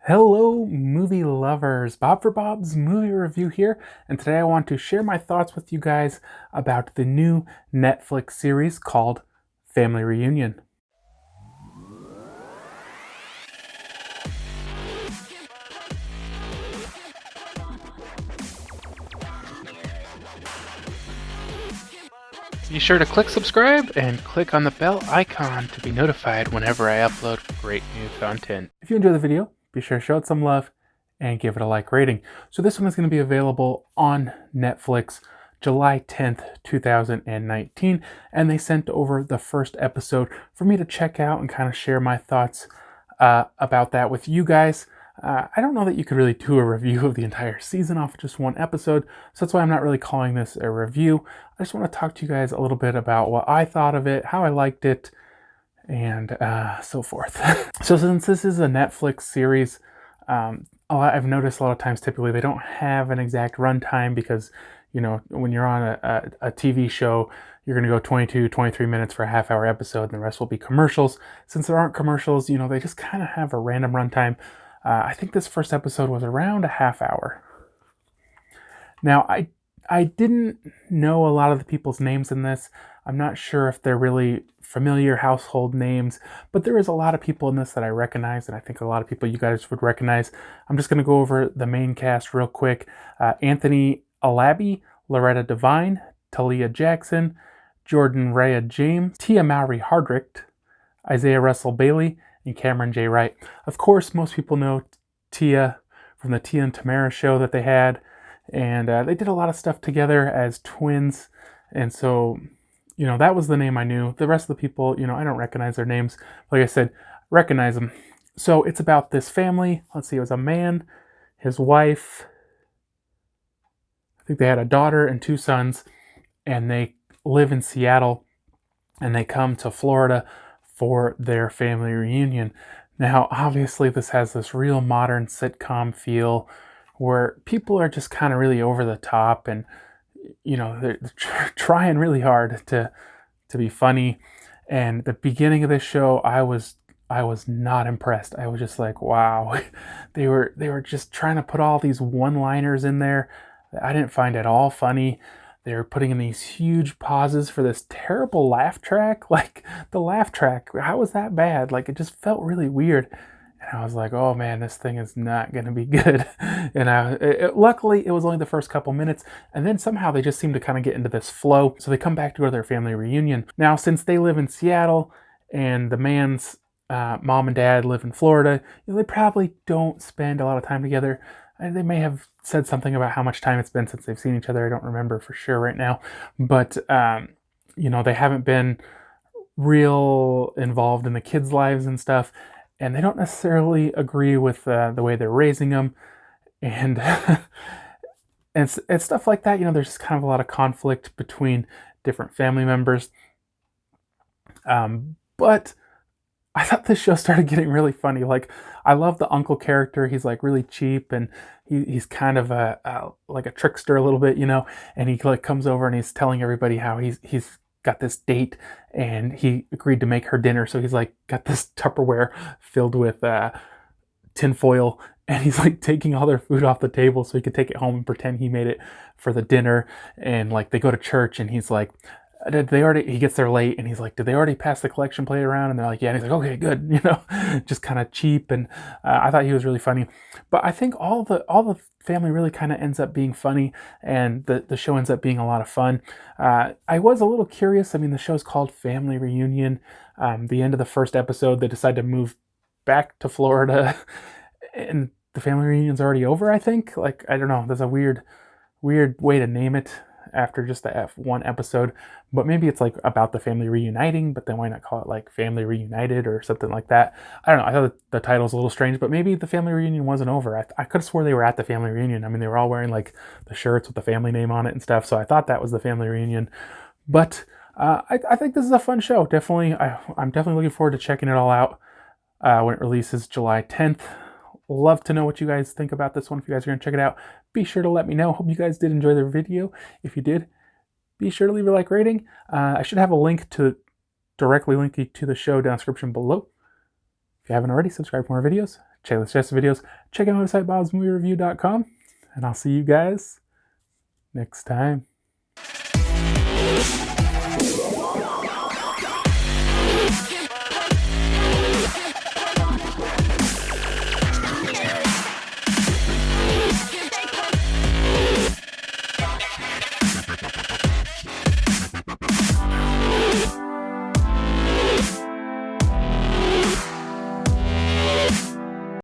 Hello, movie lovers. Bob for Bob's Movie Review here, and today I want to share my thoughts with you guys about the new Netflix series called Family Reunion. Be sure to click subscribe and click on the bell icon to be notified whenever I upload great new content. If you enjoy the video, be sure to show it some love and give it a like rating. So this one is going to be available on Netflix July 10th, 2019, and they sent over the first episode for me to check out and kind of share my thoughts about that with you guys. I don't know that you could really do a review of the entire season off of just one episode, so that's why I'm not really calling this a review. I just want to talk to you guys a little bit about what I thought of it, how I liked it, and so forth. So since this is a Netflix series, I've noticed a lot of times typically they don't have an exact runtime because, you know, when you're on a TV show, you're going to go 22, 23 minutes for a half-hour episode, and the rest will be commercials. Since there aren't commercials, you know, they just kind of have a random runtime. I think this first episode was around a half hour. Now, I didn't know a lot of the people's names in this. I'm not sure if they're really familiar household names, but there is a lot of people in this that I recognize, and I think a lot of people you guys would recognize. I'm just going to go over the main cast real quick. Anthony Alabi, Loretta Devine, Talia Jackson, Jordyn Raya James, Tia Mowry-Hardict, Isaiah Russell Bailey, and Cameron J. Wright. Of course, most people know Tia from the Tia and Tamara show that they had, and they did a lot of stuff together as twins, and so, you know, that was the name I knew. The rest of the people, you know, I don't recognize their names. Like I said, recognize them. So it's about this family. Let's see, it was a man, his wife, I think they had a daughter and two sons, and they live in Seattle, and they come to Florida for their family reunion. Now, obviously, this has this real modern sitcom feel where people are just kind of really over the top, and, you know, they're trying really hard to be funny. And the beginning of this show, I was not impressed. I was just like, wow, they were just trying to put all these one-liners in there that I didn't find at all funny. They were putting in these huge pauses for this terrible laugh track. Like, the laugh track, how was that bad? Like, it just felt really weird. And I was like, oh man, this thing is not going to be good. And luckily, it was only the first couple minutes. And then somehow they just seemed to kind of get into this flow. So they come back to go to their family reunion. Now, since they live in Seattle and the man's mom and dad live in Florida, you know, they probably don't spend a lot of time together. They may have said something about how much time it's been since they've seen each other. I don't remember for sure right now. But, you know, they haven't been real involved in the kids' lives and stuff. And they don't necessarily agree with the way they're raising them. And, and stuff like that. You know, there's just kind of a lot of conflict between different family members. But I thought this show started getting really funny. Like, I love the uncle character. He's like really cheap, and he's kind of like a trickster a little bit, you know. And he like comes over and he's telling everybody how he's got this date and he agreed to make her dinner. So he's like got this Tupperware filled with tinfoil, and he's like taking all their food off the table so he could take it home and pretend he made it for the dinner. And like they go to church, and he's like, he gets there late, and he's like, did they already pass the collection plate around? And they're like, yeah. And he's like, okay, good. You know, just kind of cheap. And I thought he was really funny. But I think all the family really kind of ends up being funny, and the show ends up being a lot of fun. I was a little curious. I mean, the show's called Family Reunion. The end of the first episode, they decide to move back to Florida, and the family reunion's already over, I think. Like, I don't know. There's a weird way to name it after just the F1 episode, but maybe it's like about the family reuniting, but then why not call it like Family Reunited or something like that? I don't know. I thought the title's a little strange, but maybe the family reunion wasn't over. I could have swore they were at the family reunion. I mean, they were all wearing like the shirts with the family name on it and stuff, so I thought that was the family reunion. But I think this is a fun show. Definitely, I'm definitely looking forward to checking it all out when it releases July 10th. Love to know what you guys think about this one. If you guys are going to check it out, be sure to let me know. Hope you guys did enjoy the video. If you did, be sure to leave a like rating. I should have a link to directly link you to the show down in the description below. If you haven't already, subscribe for more videos. check the suggested videos, check out my website, BOBSMOVIEREVIEW.com, and I'll see you guys next time.